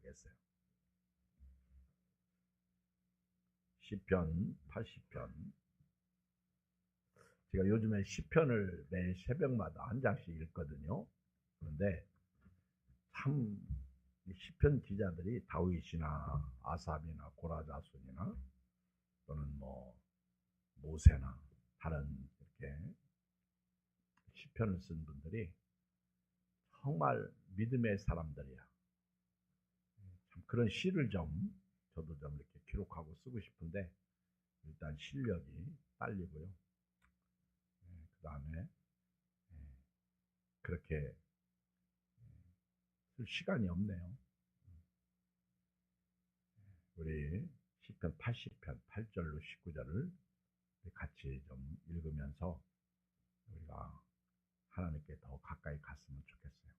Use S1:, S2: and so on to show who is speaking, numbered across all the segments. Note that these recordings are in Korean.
S1: 좋겠어요. 시편 80편. 제가 요즘에 시편을 매일 새벽마다 한 장씩 읽거든요. 그런데 참 시편 기자들이 다윗이나 아삽이나 고라자손이나 또는 모세나 다른 이렇게 시편을 쓴 분들이 정말 믿음의 사람들이야. 참 그런 시를 저도 좀 이렇게 기록하고 쓰고 싶은데 일단 실력이 딸리고요. 그 다음에 그렇게 쓸 시간이 없네요. 우리 시편 80편 8절로 19절을 같이 좀 읽으면서 우리가 하나님께 더 가까이 갔으면 좋겠어요.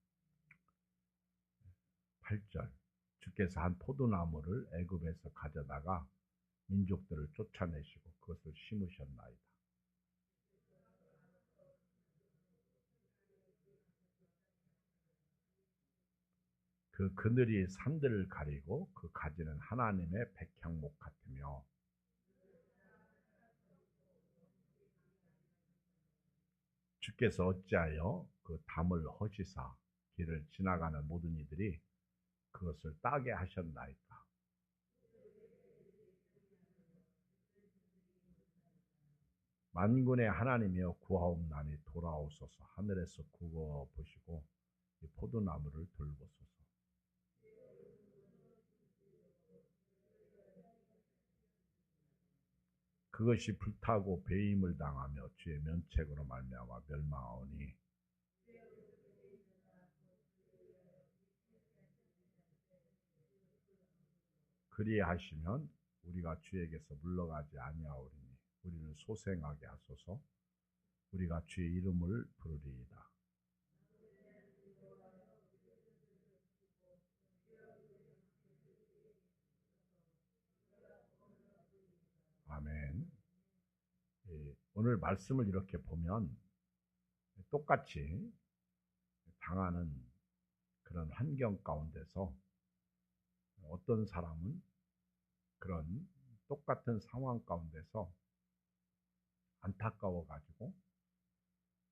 S1: 8절. 주께서 한 포도나무를 애굽에서 가져다가 민족들을 쫓아내시고 그것을 심으셨나이다. 그 그늘이 산들을 가리고 그 가지는 하나님의 백향목 같으며 주께서 어찌하여 그 담을 허시사 길을 지나가는 모든 이들이 그것을 따게 하셨나이까. 만군의 하나님이여 구하옵나니 돌아오소서. 하늘에서 구워 보시고 이 포도나무를 돌보소서. 그것이 불타고 배임을 당하며 주의 면책으로 말미암아 멸망하오니 그리하시면 우리가 주에게서 물러가지 아니하오리니 우리를 소생하게 하소서. 우리가 주의 이름을 부르리이다. 아멘. 오늘 말씀을 이렇게 보면 똑같이 당하는 그런 환경 가운데서 어떤 사람은 그런 똑같은 상황 가운데서 안타까워 가지고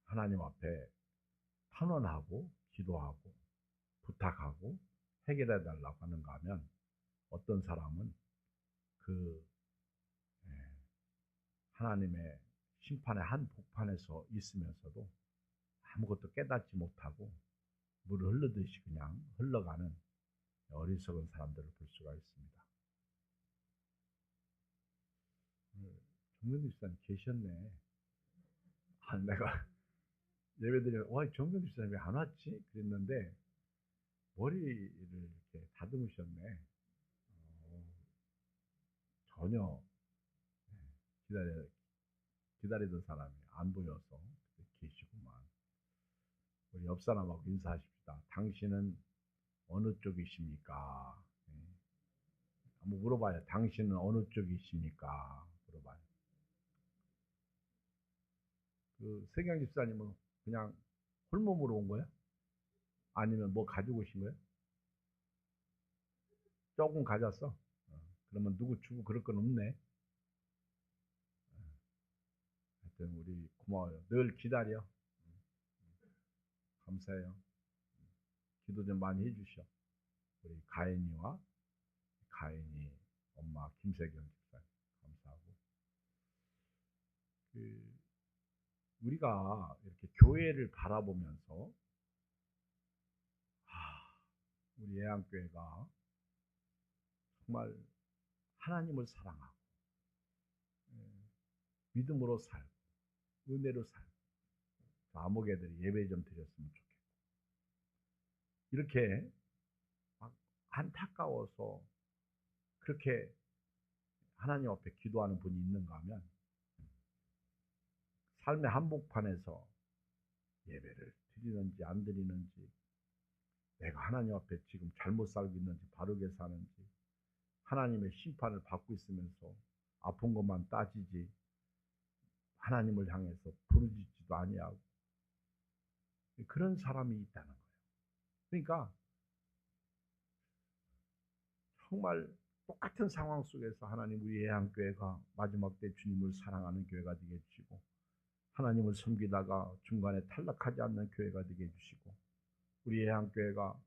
S1: 하나님 앞에 탄원하고 기도하고 부탁하고 해결해 달라고 하는가 하면 어떤 사람은 그 하나님의 심판의 한 복판에서 있으면서도 아무것도 깨닫지 못하고 물을 흘르듯이 그냥 흘러가는 어리석은 사람들을 볼 수가 있습니다. 정근주 집사님 계셨네. 내가 예배드리면 와, 정근주 집사님 왜 안 왔지? 그랬는데 머리를 이렇게 다듬으셨네. 전혀 기다리던 사람이 안 보여서 계시구만. 우리 옆 사람하고 인사하십시다. 당신은 어느 쪽이십니까? 한번 물어봐요. 당신은 어느 쪽이십니까? 물어봐요. 그 세경 집사님은 그냥 홀몸으로 온 거야? 아니면 뭐 가지고 오신 거야? 조금 가졌어? 그러면 누구 주고 그럴 건 없네. 하여튼 우리 고마워요. 늘 기다려. 감사해요. 기도 좀 많이 해주셔. 우리 가인이 엄마 김세경 집사님 감사하고. 우리가 이렇게 교회를 바라보면서 우리 예안교회가 정말 하나님을 사랑하고 믿음으로 살고 은혜로 살고 아무개들이 예배 좀 드렸으면 좋겠고 이렇게 막 안타까워서 그렇게 하나님 앞에 기도하는 분이 있는가 하면 삶의 한복판에서 예배를 드리는지 안 드리는지 내가 하나님 앞에 지금 잘못 살고 있는지 바르게 사는지 하나님의 심판을 받고 있으면서 아픈 것만 따지지 하나님을 향해서 부르짖지도 아니하고 그런 사람이 있다는 거예요. 그러니까 정말 똑같은 상황 속에서 하나님 우리 예한교회가 마지막 때 주님을 사랑하는 교회가 되게 해주시고, 하나님을 섬기다가 중간에 탈락하지 않는 교회가 되게 해주시고, 우리 예한교회가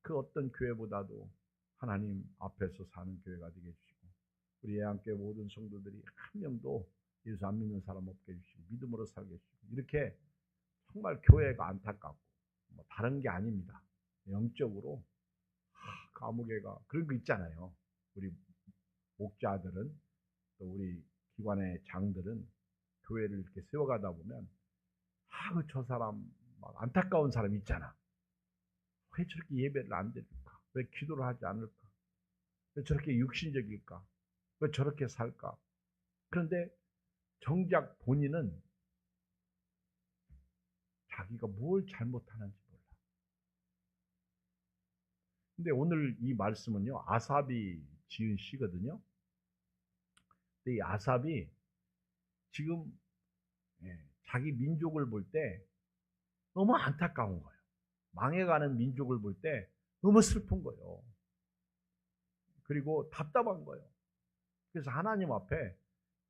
S1: 그 어떤 교회보다도 하나님 앞에서 사는 교회가 되게 해주시고, 우리 예한교회 모든 성도들이 한 명도 예수 안 믿는 사람 없게 해주시고 믿음으로 살게 해주시고, 이렇게 정말 교회가 안타깝고 뭐 다른 게 아닙니다. 영적으로 감옥회가 그런 거 있잖아요. 우리 목자들은 또 우리 기관의 장들은 교회를 이렇게 세워가다 보면 저 사람 막 안타까운 사람 있잖아. 왜 저렇게 예배를 안 드릴까? 왜 기도를 하지 않을까? 왜 저렇게 육신적일까? 왜 저렇게 살까? 그런데 정작 본인은 자기가 뭘 잘못하는지 몰라. 근데 오늘 이 말씀은요, 아삽이 지은 시거든요. 근데 이 아삽이 지금 자기 민족을 볼 때 너무 안타까운 거예요. 망해가는 민족을 볼 때 너무 슬픈 거예요. 그리고 답답한 거예요. 그래서 하나님 앞에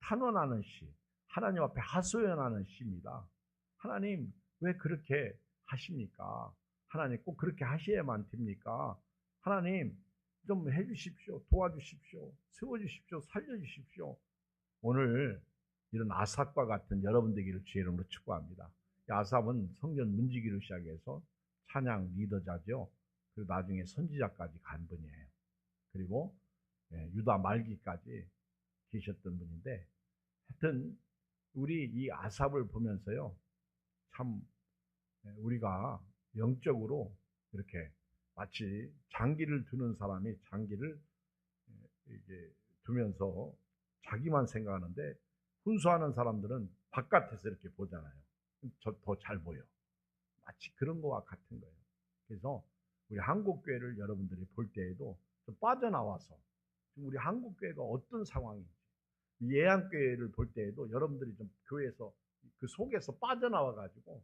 S1: 탄원하는 시, 하나님 앞에 하소연하는 시입니다. 하나님 왜 그렇게 하십니까? 하나님 꼭 그렇게 하셔야만 됩니까? 하나님 좀 해주십시오. 도와주십시오. 세워주십시오. 살려주십시오. 오늘 이런 아삽과 같은 여러분 되기를 주의 이름으로 축복합니다. 아삽은 성전 문지기를 시작해서 찬양 리더자죠. 그리고 나중에 선지자까지 간 분이에요. 그리고 유다 말기까지 계셨던 분인데, 하여튼 우리 이 아삽을 보면서요, 참 우리가 영적으로 이렇게 마치 장기를 두는 사람이 장기를 이제 두면서 자기만 생각하는데, 훈수하는 사람들은 바깥에서 이렇게 보잖아요. 더 잘 보여. 마치 그런 거와 같은 거예요. 그래서 우리 한국교회를 여러분들이 볼 때에도 좀 빠져나와서 지금 우리 한국교회가 어떤 상황인지, 예한교회를 볼 때에도 여러분들이 좀 교회에서 그 속에서 빠져나와 가지고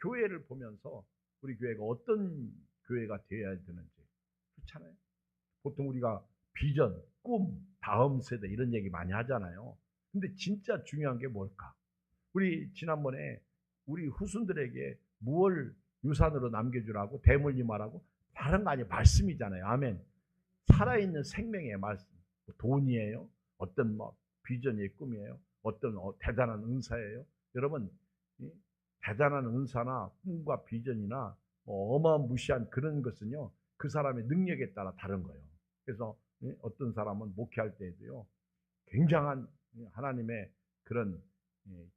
S1: 교회를 보면서 우리 교회가 어떤 교회가 되어야 되는지, 그렇잖아요. 보통 우리가 비전, 꿈, 다음 세대 이런 얘기 많이 하잖아요. 근데 진짜 중요한 게 뭘까? 우리 지난번에 우리 후손들에게 무엇을 유산으로 남겨주라고 대물림 말하고 다른 거 아니에요. 말씀이잖아요. 아멘. 살아있는 생명의 말씀. 돈이에요. 어떤 뭐 비전의 꿈이에요. 어떤 대단한 은사예요. 여러분, 대단한 은사나 꿈과 비전이나 어마무시한 그런 것은요, 그 사람의 능력에 따라 다른 거예요. 그래서 어떤 사람은 목회할 때에도요, 굉장한 하나님의 그런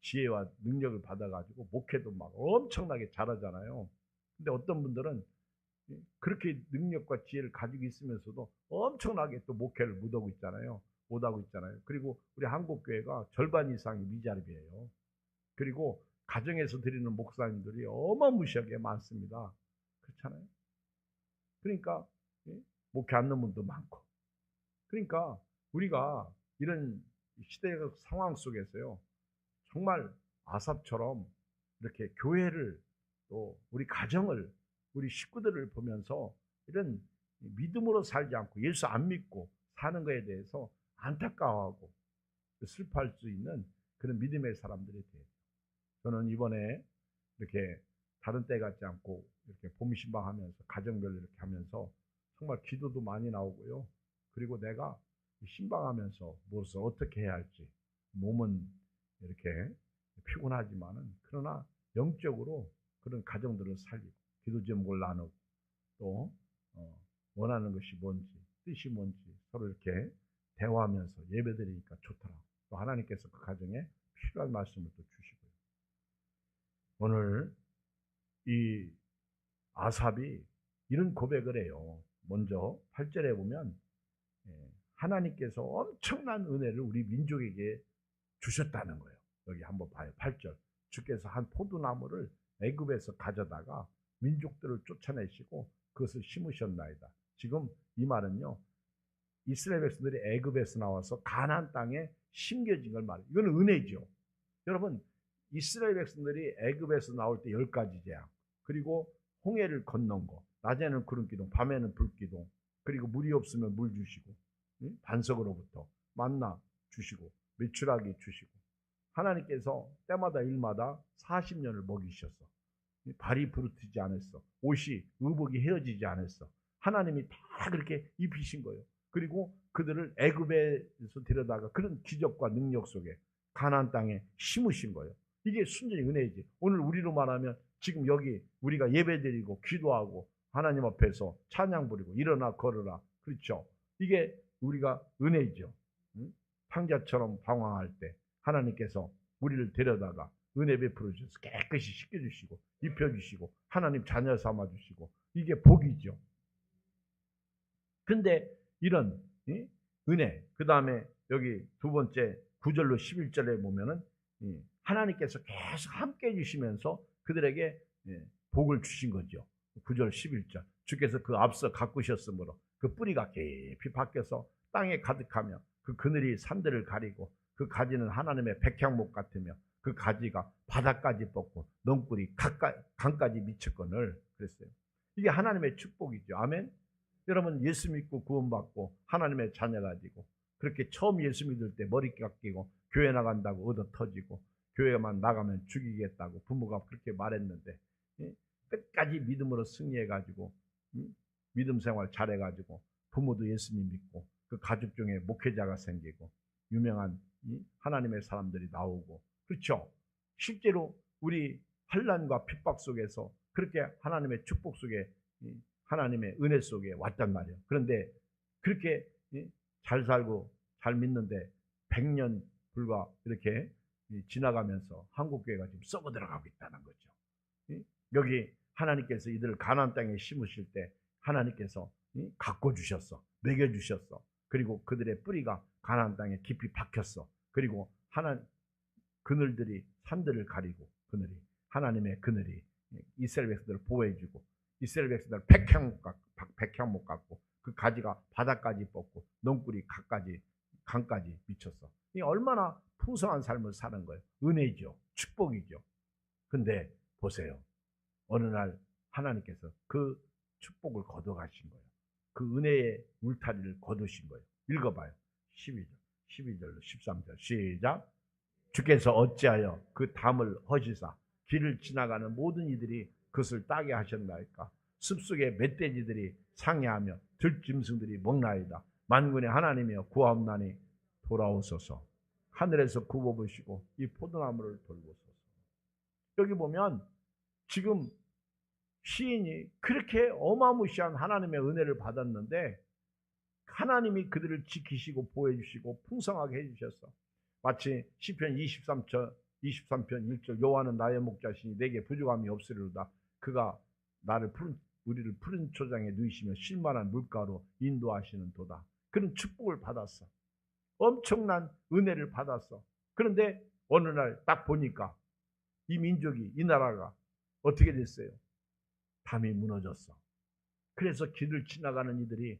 S1: 지혜와 능력을 받아가지고 목회도 막 엄청나게 잘하잖아요. 근데 어떤 분들은 그렇게 능력과 지혜를 가지고 있으면서도 엄청나게 또 목회를 못하고 있잖아요. 그리고 우리 한국교회가 절반 이상이 미자립이에요. 그리고 가정에서 드리는 목사님들이 어마무시하게 많습니다. 그렇잖아요. 그러니까 목회 안 넣는 분도 많고. 그러니까 우리가 이런 시대적 상황 속에서요, 정말 아삽처럼 이렇게 교회를, 또 우리 가정을, 우리 식구들을 보면서 이런 믿음으로 살지 않고 예수 안 믿고 사는 것에 대해서 안타까워하고 슬퍼할 수 있는 그런 믿음의 사람들이 돼요. 저는 이번에 이렇게 다른 때 같지 않고 이렇게 봄 신방하면서 가정별로 이렇게 하면서 정말 기도도 많이 나오고요. 그리고 내가 신방하면서 무엇을 어떻게 해야 할지, 몸은 이렇게 피곤하지만은 그러나 영적으로 그런 가정들을 살리고 기도 제목을 나누고 또 원하는 것이 뭔지, 뜻이 뭔지 서로 이렇게 대화하면서 예배드리니까 좋더라고요. 또 하나님께서 그 가정에 필요한 말씀을 또 주시고요. 오늘 이 아삽이 이런 고백을 해요. 먼저 8절에 보면 하나님께서 엄청난 은혜를 우리 민족에게 주셨다는 거예요. 여기 한번 봐요. 8절. 주께서 한 포도나무를 애굽에서 가져다가 민족들을 쫓아내시고 그것을 심으셨나이다. 지금 이 말은요, 이스라엘 백성들이 애굽에서 나와서 가나안 땅에 심겨진 걸 말해요. 이건 은혜죠. 여러분, 이스라엘 백성들이 애굽에서 나올 때 10가지 재앙, 그리고 홍해를 건넌 거, 낮에는 구름 기둥, 밤에는 불 기둥, 그리고 물이 없으면 물 주시고, 반석으로부터 만나 주시고, 메추라기 주시고, 하나님께서 때마다 일마다 40년을 먹이셨어. 발이 부르트지 않았어. 옷이 의복이 헤어지지 않았어. 하나님이 다 그렇게 입히신 거예요. 그리고 그들을 애굽에서 데려다가 그런 기적과 능력 속에 가나안 땅에 심으신 거예요. 이게 순전히 은혜이지. 오늘 우리로 말하면 지금 여기 우리가 예배드리고 기도하고 하나님 앞에서 찬양 부리고 일어나 걸어라. 그렇죠. 이게 우리가 은혜이죠. 탕자처럼 방황할 때 하나님께서 우리를 데려다가 은혜 베풀어 주셔서 깨끗이 씻겨주시고 입혀주시고 하나님 자녀 삼아주시고 이게 복이죠. 근데 이런 은혜, 그 다음에 여기 두 번째 9절로 11절에 보면은 하나님께서 계속 함께 해주시면서 그들에게 복을 주신 거죠. 9절 11절 주께서 그 앞서 가꾸셨으므로 그 뿌리가 깊이 박혀서 땅에 가득하며 그 그늘이 산들을 가리고 그 가지는 하나님의 백향목 같으며 그 가지가 바닥까지 뻗고 넝굴이 강까지 미쳤거늘 그랬어요. 이게 하나님의 축복이죠. 아멘. 여러분 예수 믿고 구원받고 하나님의 자녀가 되고 그렇게 처음 예수 믿을 때 머리 깎이고 교회 나간다고 얻어 터지고 교회만 나가면 죽이겠다고 부모가 그렇게 말했는데 끝까지 믿음으로 승리해가지고 믿음 생활 잘해가지고 부모도 예수님 믿고 그 가족 중에 목회자가 생기고 유명한 하나님의 사람들이 나오고 그렇죠. 실제로 우리 환난과 핍박 속에서 그렇게 하나님의 축복 속에 하나님의 은혜 속에 왔단 말이에요. 그런데 그렇게 잘 살고 잘 믿는데 100년 불과 이렇게 지나가면서 한국교회가 지금 썩어 들어가고 있다는 거죠. 여기 하나님께서 이들을 가나안 땅에 심으실 때 하나님께서 가꿔주셨어. 먹여주셨어. 그리고 그들의 뿌리가 가나안 땅에 깊이 박혔어. 그리고 그늘들이 산들을 가리고 그늘이 하나님의 그늘이 이스라엘 백성들을 보호해주고 이스라엘 백성들 백향목 같고 그 가지가 바닥까지 뻗고 넝굴이 강까지 미쳤어. 이 얼마나 풍성한 삶을 사는 거예요. 은혜죠. 축복이죠. 근데 보세요. 어느 날 하나님께서 그 축복을 거둬가신 거예요. 그 은혜의 울타리를 거두신 거예요. 읽어봐요. 12절로 13절 시작. 주께서 어찌하여 그 담을 허시사 길을 지나가는 모든 이들이 그것을 따게 하셨나이까. 숲속의 멧돼지들이 상해하며 들짐승들이 먹나이다. 만군의 하나님이여 구하옵나니 돌아오소서. 하늘에서 굽어보시고 이 포도나무를 돌보소서. 여기 보면 지금 시인이 그렇게 어마무시한 하나님의 은혜를 받았는데 하나님이 그들을 지키시고 보호해주시고 풍성하게 해주셨어. 마치 시편 23편 1절 여호와는 나의 목자시니 내게 부족함이 없으리로다. 그가 우리를 푸른 초장에 누이시며 쉴만한 물가로 인도하시는 도다. 그런 축복을 받았어. 엄청난 은혜를 받았어. 그런데 어느 날 딱 보니까 이 민족이 이 나라가 어떻게 됐어요? 담이 무너졌어. 그래서 길을 지나가는 이들이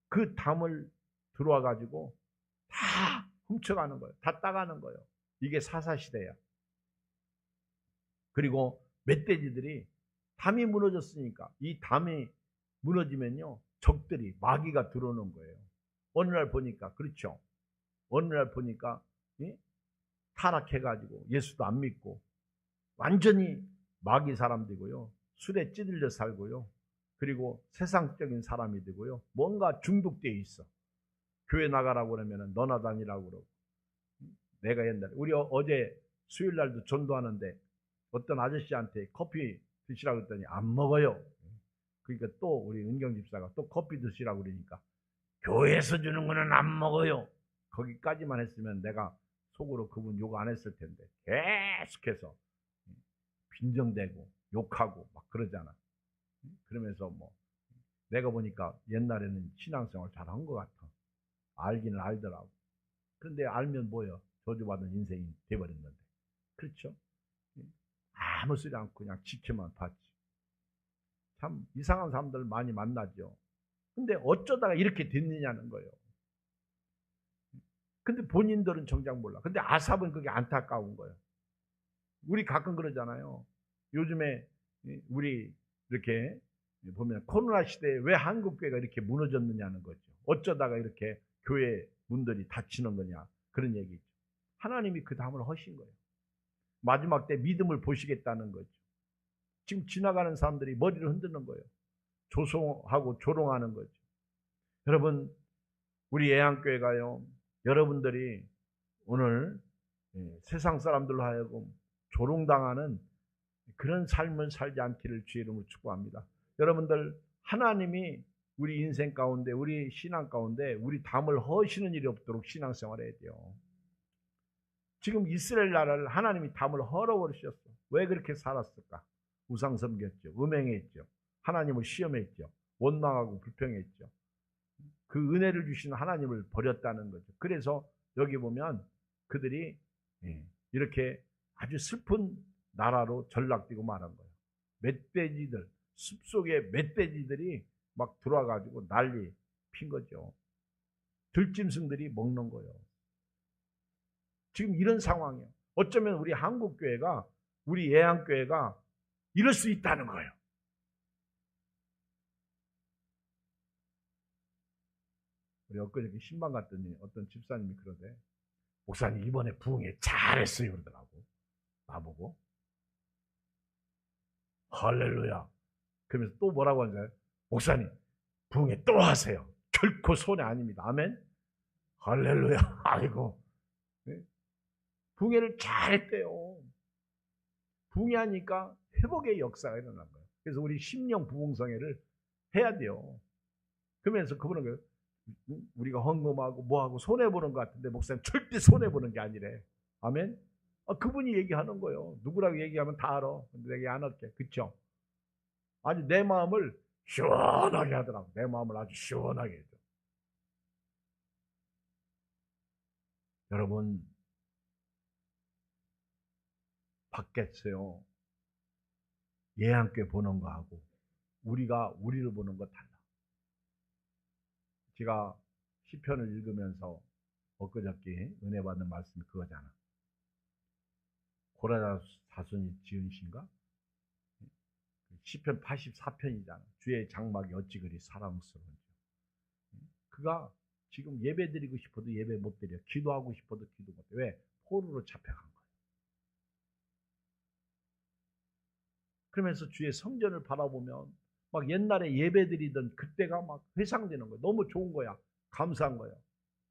S1: 그 담을 들어와 가지고 다 훔쳐가는 거예요. 다 따가는 거예요. 이게 사사시대야. 그리고 멧돼지들이 담이 무너졌으니까 이 담이 무너지면요 적들이 마귀가 들어오는 거예요. 어느 날 보니까 그렇죠. 어느 날 보니까 타락해가지고 예수도 안 믿고 완전히 마귀 사람들이고요. 술에 찌들려 살고요. 그리고 세상적인 사람이 되고요. 뭔가 중독되어 있어. 교회 나가라고 그러면 너나 다니라고 그러고. 내가 옛날에 우리 어제 수요일 날도 전도하는데 어떤 아저씨한테 커피 드시라고 했더니 안 먹어요. 그러니까 또 우리 은경 집사가 또 커피 드시라고 그러니까 교회에서 주는 거는 안 먹어요. 거기까지만 했으면 내가 속으로 그분 욕 안 했을 텐데 계속해서 빈정대고 욕하고 막 그러잖아. 그러면서 뭐 내가 보니까 옛날에는 신앙생활 잘한 것 같아. 알기는 알더라고. 그런데 알면 뭐예요? 저주받은 인생이 돼버렸는데. 그렇죠? 아무 소리 않고 그냥 지켜만 봤지. 참 이상한 사람들 많이 만나죠. 근데 어쩌다가 이렇게 됐느냐는 거예요. 근데 본인들은 정작 몰라. 근데 아삽은 그게 안타까운 거예요. 우리 가끔 그러잖아요. 요즘에 우리 이렇게 보면 코로나 시대에 왜 한국교회가 이렇게 무너졌느냐는 거죠. 어쩌다가 이렇게 교회 문들이 닫히는 거냐, 그런 얘기죠. 하나님이 그 담을 하신 거예요. 마지막 때 믿음을 보시겠다는 거죠. 지금 지나가는 사람들이 머리를 흔드는 거예요. 조송하고 조롱하는 거죠. 여러분, 우리 예양교회가요, 여러분들이 오늘 세상 사람들로 하여금 조롱당하는 그런 삶을 살지 않기를 주의 이름으로 축복합니다. 여러분들, 하나님이 우리 인생 가운데, 우리 신앙 가운데 우리 담을 허시는 일이 없도록 신앙생활을 해야 돼요. 지금 이스라엘 나라를 하나님이 담을 헐어버리셨어. 왜 그렇게 살았을까? 우상 섬겼죠. 음행했죠. 하나님을 시험했죠. 원망하고 불평했죠. 그 은혜를 주시는 하나님을 버렸다는 거죠. 그래서 여기 보면 그들이 이렇게 아주 슬픈 나라로 전락되고 말한 거예요. 멧돼지들, 숲속에 멧돼지들이 막 들어와가지고 난리 핀 거죠. 들짐승들이 먹는 거예요. 지금 이런 상황이에요. 어쩌면 우리 한국교회가, 우리 예양교회가 이럴 수 있다는 거예요. 우리 엊그저께 신방 갔더니 어떤 집사님이 그러대. 목사님 이번에 부흥회 잘했어요 그러더라고. 나보고. 할렐루야. 그러면서 또 뭐라고 하는지 목사님 부흥회 또 하세요. 결코 손해 아닙니다. 아멘. 할렐루야. 아이고. 네? 부흥회를 잘했대요. 부흥회하니까 회복의 역사가 일어난 거예요. 그래서 우리 심령 부흥성회를 해야 돼요. 그러면서 그분은 우리가 헌금하고 뭐하고 손해보는 것 같은데 목사님 절대 손해보는 게 아니래. 아멘. 그분이 얘기하는 거예요. 누구라고 얘기하면 다 알아. 근데 내가 안 할게. 그쵸? 아주 내 마음을 시원하게 하더라고. 내 마음을 아주 시원하게 해줘. 여러분, 밖에서요, 예양교회 보는 거하고 우리가 우리를 보는 거 달라. 제가 시편을 읽으면서 엊그저께 은혜 받는 말씀이 그거잖아. 고라자 자손이 지은 시인가? 시편 84편이잖아. 주의 장막이 어찌 그리 사랑스러운지. 그가 지금 예배 드리고 싶어도 예배 못 드려. 기도하고 싶어도 기도 못 해. 왜? 포로로 잡혀간 거예요. 그러면서 주의 성전을 바라보면 막 옛날에 예배 드리던 그때가 막 회상되는 거예요. 너무 좋은 거야. 감사한 거예요.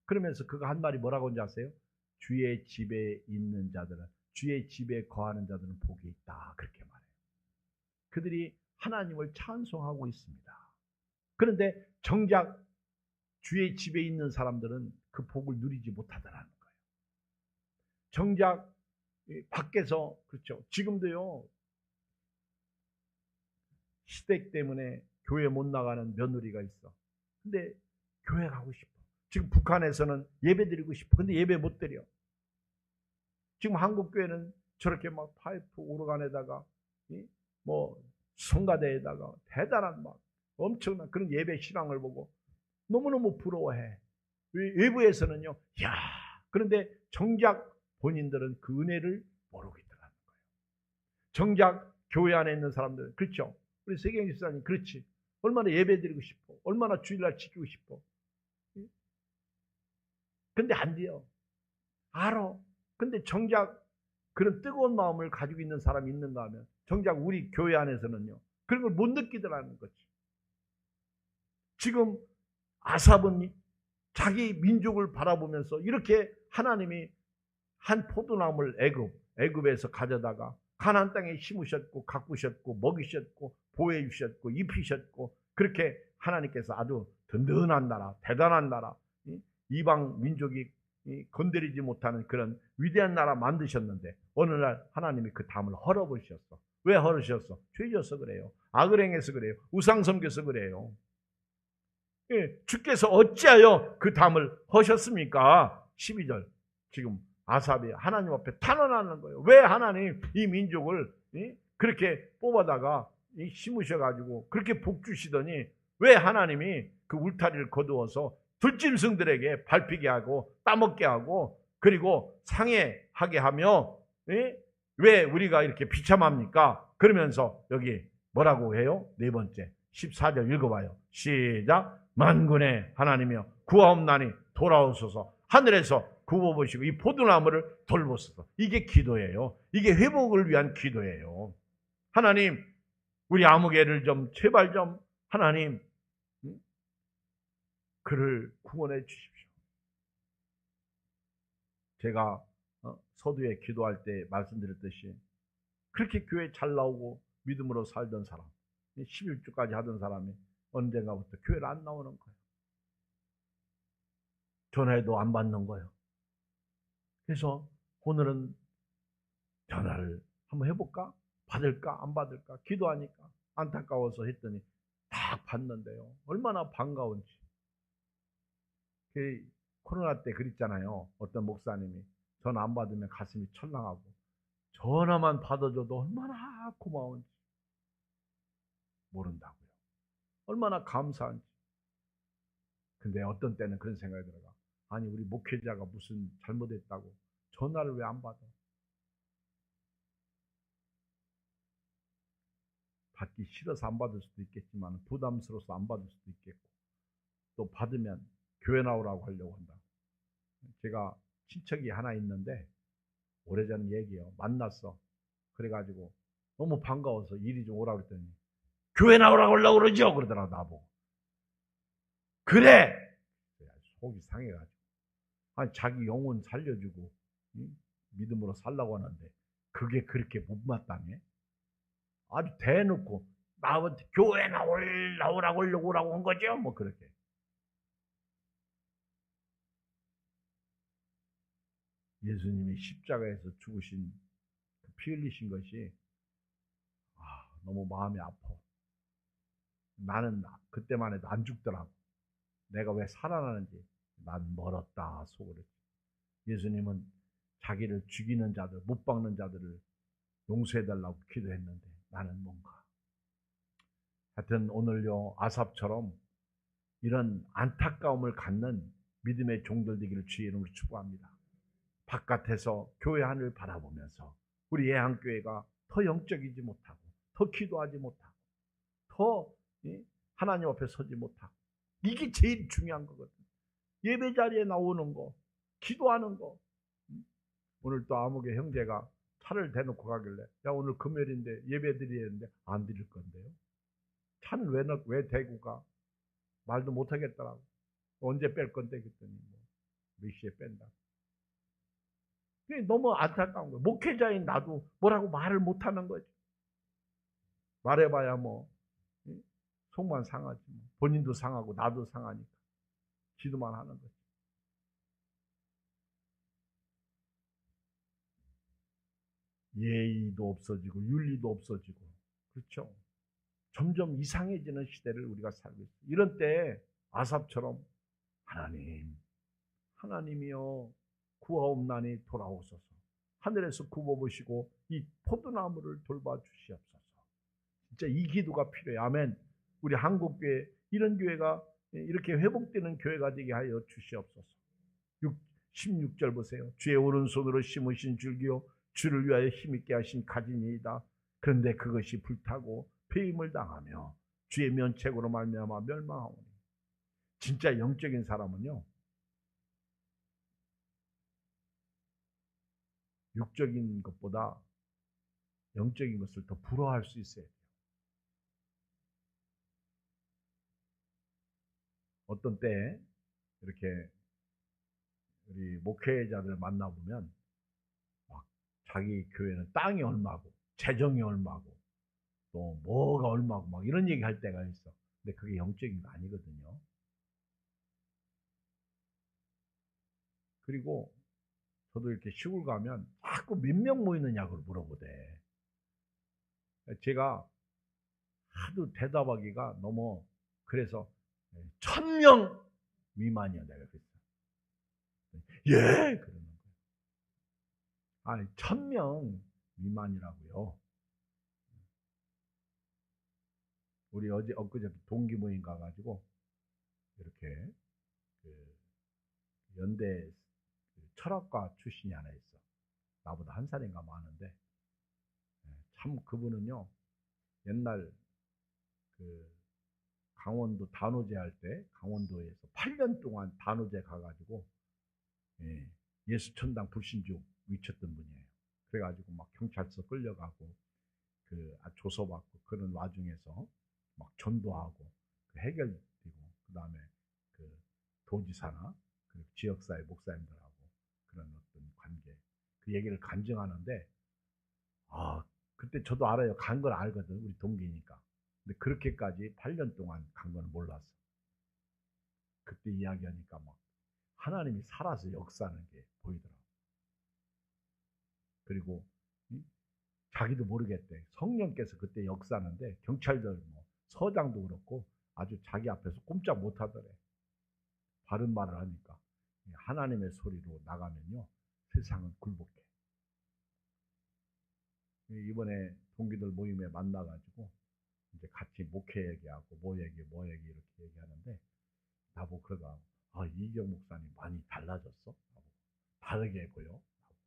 S1: 그러면서 그가 한 말이 뭐라고 하는지 아세요? 주의 집에 있는 자들은, 주의 집에 거하는 자들은 복이 있다. 그렇게 말해요. 그들이 하나님을 찬송하고 있습니다. 그런데 정작 주의 집에 있는 사람들은 그 복을 누리지 못하더라는 거예요. 정작 밖에서, 그렇죠. 지금도요, 시댁 때문에 교회 못 나가는 며느리가 있어. 근데 교회 가고 싶어. 지금 북한에서는 예배 드리고 싶어. 근데 예배 못 드려. 지금 한국 교회는 저렇게 막 파이프 오르간에다가 뭐 성가대에다가 대단한 막 엄청난 그런 예배 신앙을 보고 너무너무 부러워해. 외부에서는요, 야, 그런데 정작 본인들은 그 은혜를 모르고 있더라는 거예요. 정작 교회 안에 있는 사람들, 그렇죠? 우리 세경 집사님, 그렇지. 얼마나 예배 드리고 싶어. 얼마나 주일날 지키고 싶어. 근데 안 돼요. 알아. 근데 정작 그런 뜨거운 마음을 가지고 있는 사람이 있는가 하면 정작 우리 교회 안에서는요, 그런 걸 못 느끼더라는 거지. 지금 아삽은 자기 민족을 바라보면서 이렇게 하나님이 한 포도나무를 애굽에서 가져다가 가나안 땅에 심으셨고 가꾸셨고 먹이셨고 보호해 주셨고 입히셨고 그렇게 하나님께서 아주 든든한 나라, 대단한 나라, 이방 민족이 건드리지 못하는 그런 위대한 나라 만드셨는데 어느 날 하나님이 그 담을 헐어버리셨어. 왜 헐으셨어? 죄져서 그래요. 악을 행해서 그래요. 우상 섬겨서 그래요. 주께서 어찌하여 그 담을 허셨습니까? 12절 지금 아삽이 하나님 앞에 탄원하는 거예요. 왜 하나님 이 민족을 그렇게 뽑아다가 심으셔가지고 그렇게 복 주시더니 왜 하나님이 그 울타리를 거두어서 들짐승들에게 밟히게 하고 따먹게 하고 그리고 상해하게 하며 왜 우리가 이렇게 비참합니까? 그러면서 여기 뭐라고 해요? 네 번째, 14절 읽어봐요. 시작. 만군의 하나님이여 구하옵나니 돌아오소서. 하늘에서 굽어보시고 이 포도나무를 돌보소서. 이게 기도예요. 이게 회복을 위한 기도예요. 하나님, 우리 아무개를 좀 제발 좀 하나님 그를 구원해 주십시오. 제가 서두에 기도할 때 말씀드렸듯이 그렇게 교회 잘 나오고 믿음으로 살던 사람, 11주까지 하던 사람이 언젠가부터 교회를 안 나오는 거예요. 전화해도 안 받는 거예요. 그래서 오늘은 전화를 한번 해볼까? 받을까? 안 받을까? 기도하니까 안타까워서 했더니 딱 받는데요. 얼마나 반가운지. 코로나 때 그랬잖아요. 어떤 목사님이 전화 안 받으면 가슴이 철렁하고 전화만 받아줘도 얼마나 고마운지 모른다고요. 얼마나 감사한지. 근데 어떤 때는 그런 생각이 들어가. 아니 우리 목회자가 무슨 잘못했다고 전화를 왜 안 받아? 받기 싫어서 안 받을 수도 있겠지만 부담스러워서 안 받을 수도 있겠고 또 받으면 교회 나오라고 하려고 한다. 제가 친척이 하나 있는데 오래전 얘기예요. 만났어. 그래가지고 너무 반가워서 이리 좀 오라고 했더니 교회 나오라고 하려고 그러죠? 그러더라고 나보고. 그래! 속이 상해가지고. 아니 자기 영혼 살려주고 믿음으로 살라고 하는데 그게 그렇게 못마땅해? 아주 대놓고 나한테 교회 나오라고 하려고 오라고 한 거죠? 뭐 그렇게. 예수님이 십자가에서 죽으신 피 흘리신 것이 너무 마음이 아파. 나는 그때만 해도 안 죽더라고. 내가 왜 살아나는지 난 멀었다 속으로. 예수님은 자기를 죽이는 자들, 못 박는 자들을 용서해달라고 기도했는데 나는 뭔가. 하여튼 오늘요 아삽처럼 이런 안타까움을 갖는 믿음의 종들 되기를 주의 이름으로 축복합니다. 바깥에서 교회 하늘을 바라보면서 우리 예한교회가 더 영적이지 못하고 더 기도하지 못하고 더 하나님 앞에 서지 못하고 이게 제일 중요한 거거든요. 예배 자리에 나오는 거, 기도하는 거. 오늘 또 아무개 형제가 차를 대놓고 가길래 야 오늘 금요일인데 예배 드려야 되는데 안 드릴 건데요. 차는 왜 대고 가? 말도 못하겠더라고. 언제 뺄 건데 그랬더니 몇 시에 뺀다. 그게 너무 안타까운 거예요. 목회자인 나도 뭐라고 말을 못하는 거죠. 말해봐야 속만 상하지. 본인도 상하고 나도 상하니까 기도만 하는 거죠. 예의도 없어지고 윤리도 없어지고 그렇죠. 점점 이상해지는 시대를 우리가 살고 있어요. 이런 때 아삽처럼 하나님이여 구하옵나니 돌아오소서. 하늘에서 굽어보시고 이 포도나무를 돌봐주시옵소서. 진짜 이 기도가 필요해요. 아멘. 우리 한국교회 이런 교회가 이렇게 회복되는 교회가 되게 하여 주시옵소서. 16절 보세요. 주의 오른손으로 심으신 줄기요 주를 위하여 힘있게 하신 가지니이다. 그런데 그것이 불타고 배임을 당하며 주의 면책으로 말미암아 멸망하오니. 진짜 영적인 사람은요 육적인 것보다 영적인 것을 더 부러워할 수 있어야 돼요. 어떤 때 이렇게 우리 목회자들 만나보면 막 자기 교회는 땅이 얼마고 재정이 얼마고 또 뭐가 얼마고 막 이런 얘기 할 때가 있어. 근데 그게 영적인 거 아니거든요. 그리고 저도 이렇게 시골 가면 자꾸 몇 명 모이느냐고 물어보대. 제가 하도 대답하기가 너무 그래서 1000명 미만이야 내가 그랬어. 예 그러는 거예요. 아니 1000명 미만이라고요. 우리 엊그저께 동기 모임 가가지고 이렇게 연대 철학과 출신이 하나 있어. 나보다 한 살인가 많은데 참 그분은요 옛날 강원도 단오제 할 때 강원도에서 8년 동안 단오제 가가지고 예수천당 불신주 위쳤던 분이에요. 그래가지고 막 경찰서 끌려가고 조서받고 그런 와중에서 막 전도하고 해결되고 그 다음에 도지사나 지역사회 목사님들하고 그런 어떤 관계 그 얘기를 간증하는데 그때 저도 알아요. 간 걸 알거든. 우리 동기니까. 근데 그렇게까지 8년 동안 간 건 몰랐어. 그때 이야기하니까 막 하나님이 살아서 역사하는 게 보이더라고. 그리고 자기도 모르겠대. 성령께서 그때 역사하는데 경찰들 서장도 그렇고 아주 자기 앞에서 꼼짝 못하더래. 바른 말을 하니까 하나님의 소리로 나가면요 세상은 굴복해. 이번에 동기들 모임에 만나가지고 이제 같이 목회 얘기하고 뭐 얘기 이렇게 얘기하는데 나보고 그러더라고. 이경 목사님 많이 달라졌어? 다르게 보여?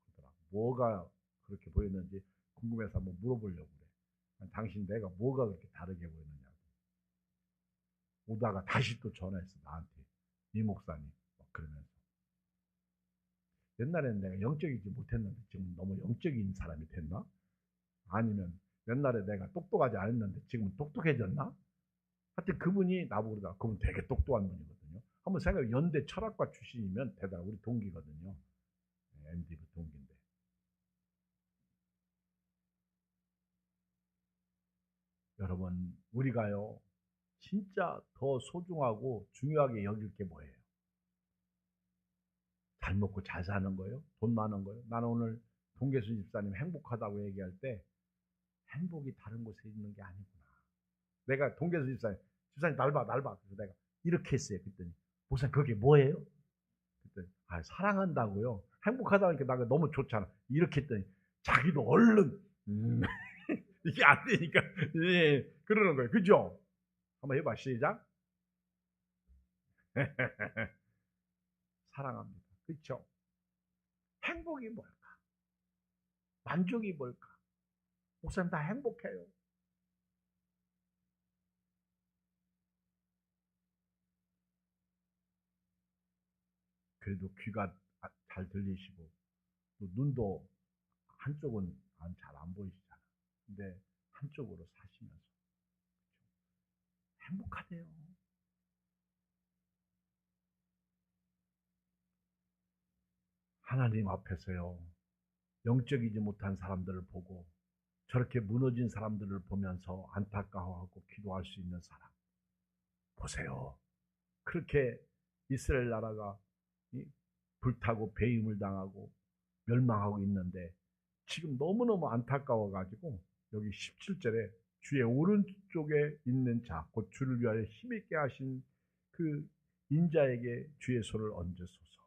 S1: 그러더라고. 뭐가 그렇게 보였는지 궁금해서 한번 물어보려고 그래. 당신 내가 뭐가 그렇게 다르게 보였느냐고. 오다가 다시 또 전화했어 나한테. 이 목사님 막 그러면서. 옛날에는 내가 영적이지 못했는데 지금 너무 영적인 사람이 됐나? 아니면 옛날에 내가 똑똑하지 않았는데 지금은 똑똑해졌나? 하여튼 그분이 나보고 그러더라고. 그분 되게 똑똑한 분이거든요. 한번 생각해. 연대 철학과 출신이면 대단하고 우리 동기거든요. MDB 동기인데. 여러분 우리가요 진짜 더 소중하고 중요하게 여길 게 뭐예요? 잘 먹고 잘 사는 거예요? 돈 많은 거예요? 나는 오늘 동계수 집사님 행복하다고 얘기할 때 행복이 다른 곳에 있는 게 아니구나. 내가 동계수 집사님 날 봐. 그래서 내가 이렇게 했어요. 그랬더니 목사님 그게 뭐예요? 그랬더니 사랑한다고요. 행복하다니까 나가 너무 좋잖아. 이렇게 했더니 자기도 얼른 이게 안 되니까 그러는 거예요. 그죠? 한번 해봐. 시작. 사랑합니다. 그렇죠? 행복이 뭘까? 만족이 뭘까? 목사님 다 행복해요. 그래도 귀가 잘 들리시고 또 눈도 한쪽은 잘 안 보이시잖아. 근데 한쪽으로 사시면서 행복하대요. 하나님 앞에서요. 영적이지 못한 사람들을 보고 저렇게 무너진 사람들을 보면서 안타까워하고 기도할 수 있는 사람. 보세요. 그렇게 이스라엘 나라가 불타고 배임을 당하고 멸망하고 있는데 지금 너무너무 안타까워가지고 여기 17절에 주의 오른쪽에 있는 자, 곧 주를 위하여 힘있게 하신 그 인자에게 주의 손을 얹으소서.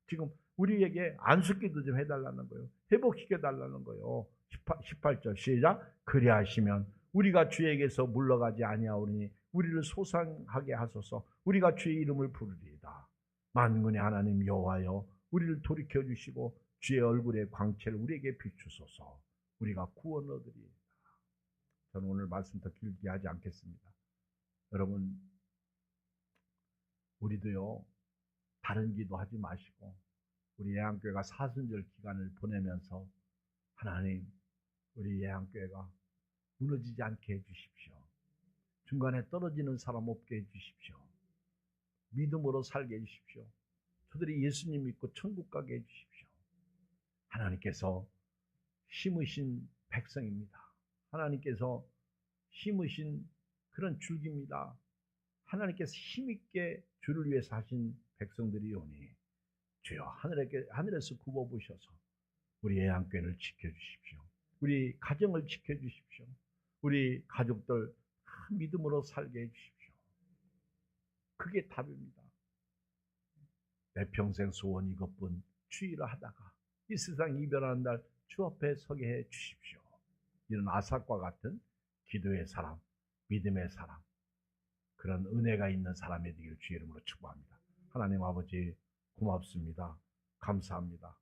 S1: 지금 우리에게 안수기도 좀 해달라는 거예요. 회복시켜달라는 거예요. 18절 시작. 그리하시면 우리가 주에게서 물러가지 아니하오니 우리를 소상하게 하소서. 우리가 주의 이름을 부르리이다. 만군의 하나님 여호와여 우리를 돌이켜 주시고 주의 얼굴의 광채를 우리에게 비추소서. 우리가 구원 얻으리이다. 저는 오늘 말씀 더 길게 하지 않겠습니다. 여러분 우리도요 다른 기도하지 마시고 우리 예양교회가 사순절 기간을 보내면서 하나님 우리 예양교회가 무너지지 않게 해주십시오. 중간에 떨어지는 사람 없게 해주십시오. 믿음으로 살게 해주십시오. 저들이 예수님 믿고 천국 가게 해주십시오. 하나님께서 심으신 백성입니다. 하나님께서 심으신 그런 줄기입니다. 하나님께서 힘있게 주를 위해서 하신 백성들이 오니 주여 하늘에서 굽어보셔서 우리 예양교회를 지켜주십시오. 우리 가정을 지켜주십시오. 우리 가족들 믿음으로 살게 해주십시오. 그게 답입니다. 내 평생 소원 이것뿐 주의를 하다가 이 세상 이별하는 날 주 앞에 서게 해 주십시오. 이런 아삭과 같은 기도의 사람, 믿음의 사람, 그런 은혜가 있는 사람이 되길 주의 이름으로 축복합니다. 하나님 아버지 고맙습니다. 감사합니다.